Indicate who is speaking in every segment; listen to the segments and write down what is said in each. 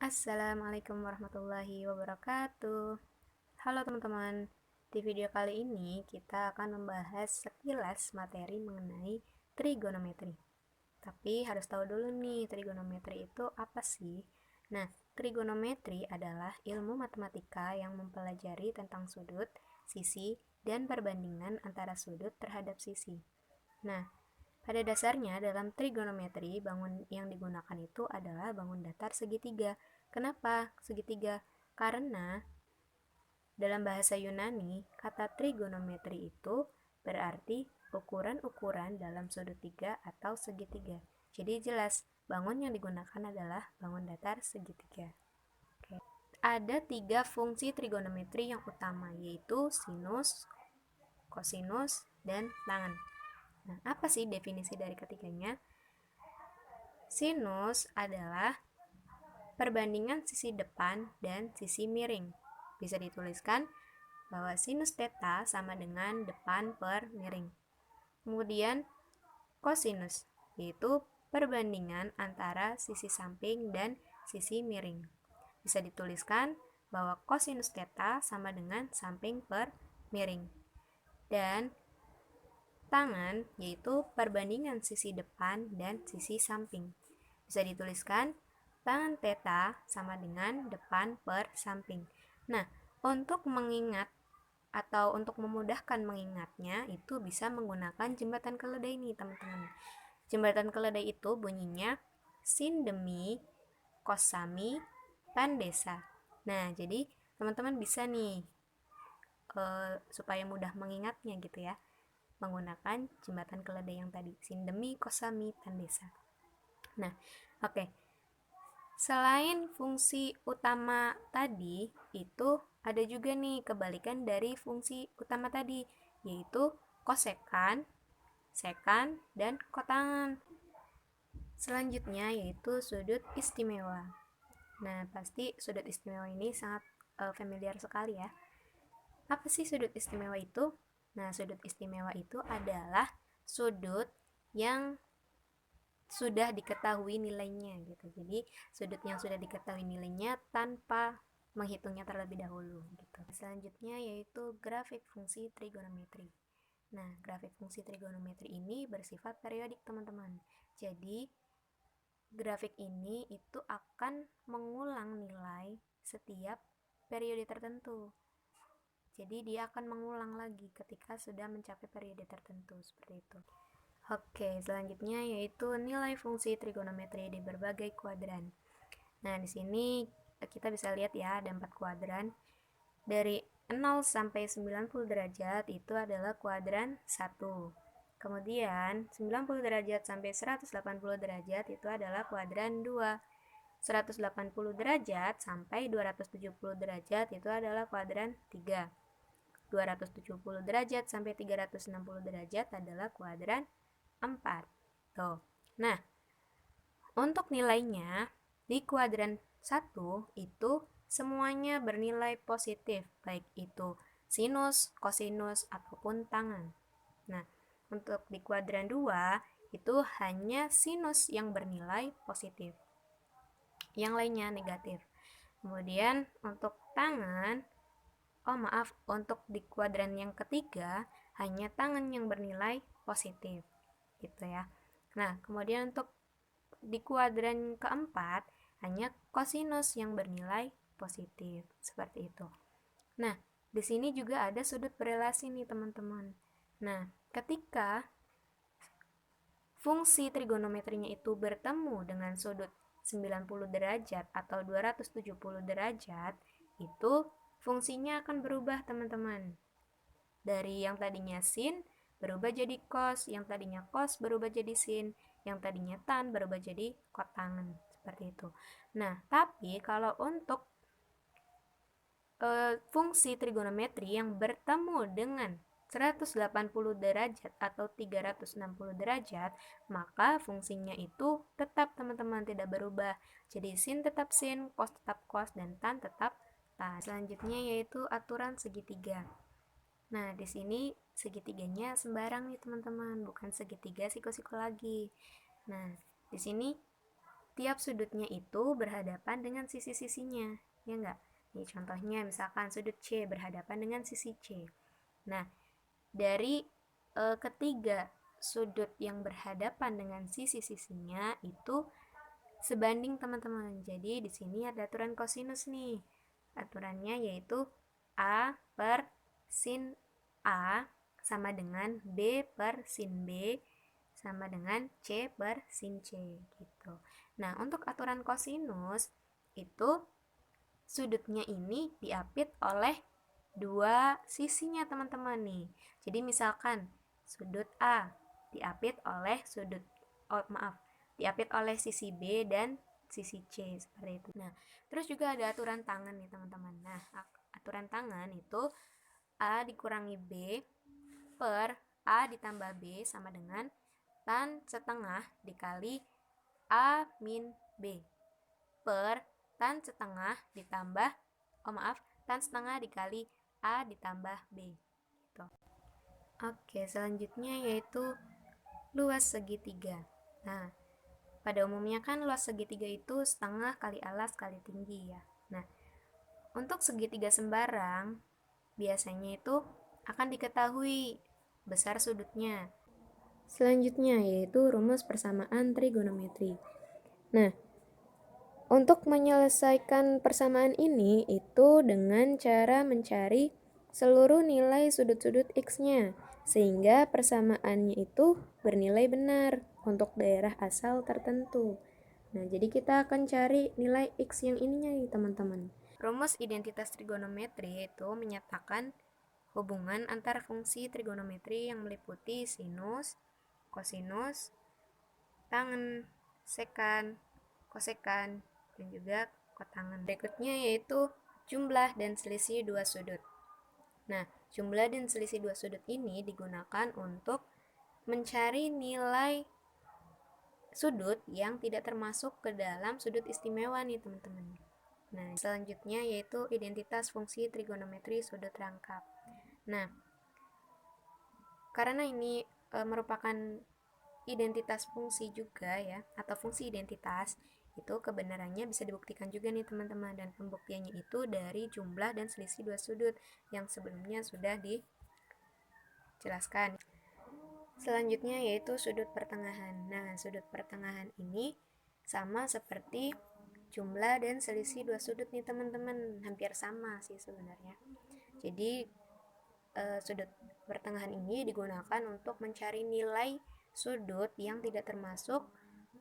Speaker 1: Assalamualaikum warahmatullahi wabarakatuh. Halo teman-teman, di video kali ini kita akan membahas sekilas materi mengenai trigonometri. Tapi harus tahu dulu nih, trigonometri itu apa sih? Nah, trigonometri adalah ilmu matematika yang mempelajari tentang sudut, sisi, dan perbandingan antara sudut terhadap sisi. Nah, pada dasarnya, dalam trigonometri, bangun yang digunakan itu adalah bangun datar segitiga. Kenapa segitiga? Karena dalam bahasa Yunani, kata trigonometri itu berarti ukuran-ukuran dalam sudut tiga atau segitiga. Jadi jelas, bangun yang digunakan adalah bangun datar segitiga. Oke. Ada 3 fungsi trigonometri yang utama, yaitu sinus, kosinus, dan tangen. Nah, apa sih definisi dari ketiganya? Sinus adalah perbandingan sisi depan dan sisi miring. Bisa dituliskan bahwa sinus theta sama dengan depan per miring. Kemudian kosinus, yaitu perbandingan antara sisi samping dan sisi miring. Bisa dituliskan bahwa kosinus theta sama dengan samping per miring. Dan tangen, yaitu perbandingan sisi depan dan sisi samping. Bisa dituliskan tangen theta sama dengan depan per samping. Nah, untuk mengingat atau untuk memudahkan mengingatnya itu bisa menggunakan jembatan keledai nih teman-teman. Jembatan keledai itu bunyinya sin demi kos sami tan desa. Nah, jadi teman-teman bisa nih supaya mudah mengingatnya gitu ya, menggunakan jembatan keledai yang tadi, sindemi kosami tandesa. Nah, oke. Selain fungsi utama tadi, itu ada juga nih kebalikan dari fungsi utama tadi, yaitu kosekan, sekan, dan kotangan. Selanjutnya yaitu sudut istimewa. Nah, pasti sudut istimewa ini sangat familiar sekali ya. Apa sih sudut istimewa itu? Nah, sudut istimewa itu adalah sudut yang sudah diketahui nilainya gitu. Jadi, sudut yang sudah diketahui nilainya tanpa menghitungnya terlebih dahulu gitu. Selanjutnya yaitu grafik fungsi trigonometri. Nah, grafik fungsi trigonometri ini bersifat periodik, teman-teman. Jadi, grafik ini itu akan mengulang nilai setiap periode tertentu. Jadi dia akan mengulang lagi ketika sudah mencapai periode tertentu seperti itu. Oke, selanjutnya yaitu nilai fungsi trigonometri di berbagai kuadran. Nah, di sini kita bisa lihat ya, ada 4 kuadran. Dari 0 sampai 90 derajat itu adalah kuadran 1. Kemudian 90 derajat sampai 180 derajat itu adalah kuadran 2. 180 derajat sampai 270 derajat itu adalah kuadran 3. 270 derajat sampai 360 derajat adalah kuadran 4. Tuh. Nah, untuk nilainya di kuadran 1 itu semuanya bernilai positif, baik itu sinus, kosinus, ataupun tangen. Nah, untuk di kuadran 2 itu hanya sinus yang bernilai positif. Yang lainnya negatif. Kemudian untuk tangen, untuk di kuadran yang ketiga hanya tangen yang bernilai positif gitu ya. Nah, kemudian untuk di kuadran keempat hanya kosinus yang bernilai positif seperti itu. Nah, di sini juga ada sudut berelasi nih teman-teman. Nah, ketika fungsi trigonometrinya itu bertemu dengan sudut 90 derajat atau 270 derajat, itu fungsinya akan berubah teman-teman. Dari yang tadinya sin berubah jadi cos, yang tadinya cos berubah jadi sin, yang tadinya tan berubah jadi kotangen, seperti itu. Nah, tapi kalau untuk fungsi trigonometri yang bertemu dengan 180 derajat atau 360 derajat, maka fungsinya itu tetap teman-teman tidak berubah. Jadi sin tetap sin, cos tetap cos, dan tan tetap tan. Selanjutnya yaitu aturan segitiga. Nah, di sini segitiganya sembarang nih teman-teman, bukan segitiga siko-siko lagi. Nah, di sini tiap sudutnya itu berhadapan dengan sisi-sisinya, ya enggak? Nih contohnya misalkan sudut C berhadapan dengan sisi C. Nah, dari ketiga sudut yang berhadapan dengan sisi-sisinya itu sebanding teman-teman. Jadi di sini ada aturan kosinus nih. Aturannya yaitu A per sin A sama dengan B per sin B sama dengan C per sin C gitu. Nah, untuk aturan kosinus itu sudutnya ini diapit oleh dua sisinya teman-teman nih. Jadi misalkan sudut A diapit oleh diapit oleh sisi B dan sisi C seperti itu. Nah, terus juga ada aturan tangan nih teman-teman. Nah, aturan tangan itu A dikurangi B per A ditambah B sama dengan tan setengah dikali A min B per tan setengah ditambah tan setengah dikali A ditambah B gitu. Oke, selanjutnya yaitu luas segitiga. Nah, pada umumnya kan luas segitiga itu setengah kali alas kali tinggi ya. Nah, untuk segitiga sembarang biasanya itu akan diketahui besar sudutnya. Selanjutnya yaitu rumus persamaan trigonometri. Nah, untuk menyelesaikan persamaan ini itu dengan cara mencari seluruh nilai sudut-sudut X-nya, sehingga persamaannya itu bernilai benar untuk daerah asal tertentu. Nah, jadi kita akan cari nilai X yang ininya nih teman-teman. Rumus identitas trigonometri itu menyatakan hubungan antara fungsi trigonometri yang meliputi sinus, kosinus, tangen, sekan, kosekan, dan juga kotangan. Berikutnya yaitu jumlah dan selisih dua sudut. Nah, jumlah dan selisih dua sudut ini digunakan untuk mencari nilai sudut yang tidak termasuk ke dalam sudut istimewa nih teman-teman. Nah, selanjutnya yaitu identitas fungsi trigonometri sudut rangkap. Nah, karena ini merupakan identitas fungsi juga ya, atau fungsi identitas, itu kebenarannya bisa dibuktikan juga nih teman-teman, dan pembuktiannya itu dari jumlah dan selisih dua sudut yang sebelumnya sudah dijelaskan. Selanjutnya yaitu sudut pertengahan. Nah, sudut pertengahan ini sama seperti jumlah dan selisih dua sudut nih teman-teman, hampir sama sih sebenarnya. Jadi sudut pertengahan ini digunakan untuk mencari nilai sudut yang tidak termasuk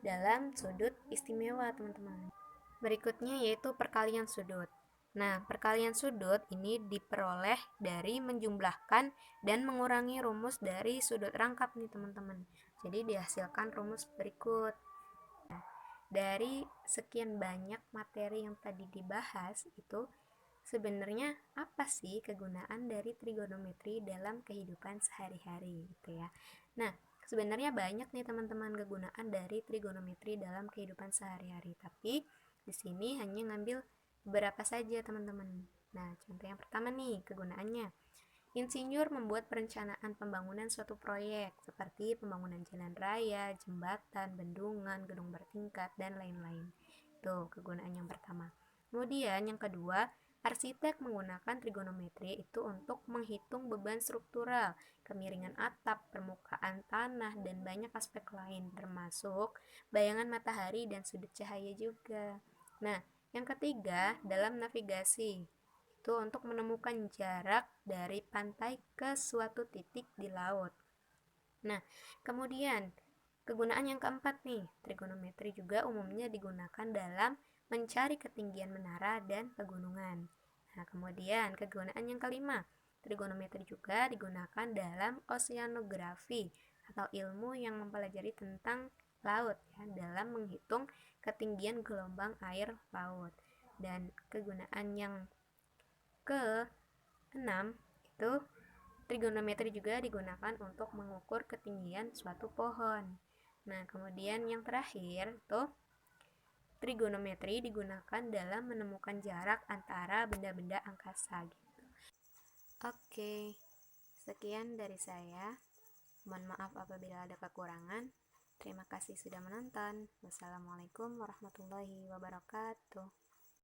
Speaker 1: dalam sudut istimewa teman-teman. Berikutnya yaitu perkalian sudut. Nah, perkalian sudut ini diperoleh dari menjumlahkan dan mengurangi rumus dari sudut rangkap nih teman-teman. Jadi dihasilkan rumus berikut. Nah, dari sekian banyak materi yang tadi dibahas itu sebenarnya apa sih kegunaan dari trigonometri dalam kehidupan sehari-hari gitu ya. Nah, sebenarnya banyak nih teman-teman kegunaan dari trigonometri dalam kehidupan sehari-hari, tapi di sini hanya ngambil beberapa saja teman-teman. Nah, contoh yang pertama nih kegunaannya. Insinyur membuat perencanaan pembangunan suatu proyek seperti pembangunan jalan raya, jembatan, bendungan, gedung bertingkat, dan lain-lain. Itu kegunaan yang pertama. Kemudian yang kedua, arsitek menggunakan trigonometri itu untuk menghitung beban struktural, kemiringan atap, permukaan tanah, dan banyak aspek lain termasuk bayangan matahari dan sudut cahaya juga. Nah, yang ketiga, dalam navigasi itu untuk menemukan jarak dari pantai ke suatu titik di laut. Nah, kemudian kegunaan yang keempat nih, trigonometri juga umumnya digunakan dalam mencari ketinggian menara dan pegunungan. Nah, kemudian kegunaan yang kelima, trigonometri juga digunakan dalam oceanografi atau ilmu yang mempelajari tentang laut ya, dalam menghitung ketinggian gelombang air laut. Dan kegunaan yang ke-6 itu trigonometri juga digunakan untuk mengukur ketinggian suatu pohon. Nah, kemudian yang terakhir tuh trigonometri digunakan dalam menemukan jarak antara benda-benda angkasa gitu. Oke, sekian dari saya. Mohon maaf apabila ada kekurangan. Terima kasih sudah menonton. Wassalamualaikum warahmatullahi wabarakatuh.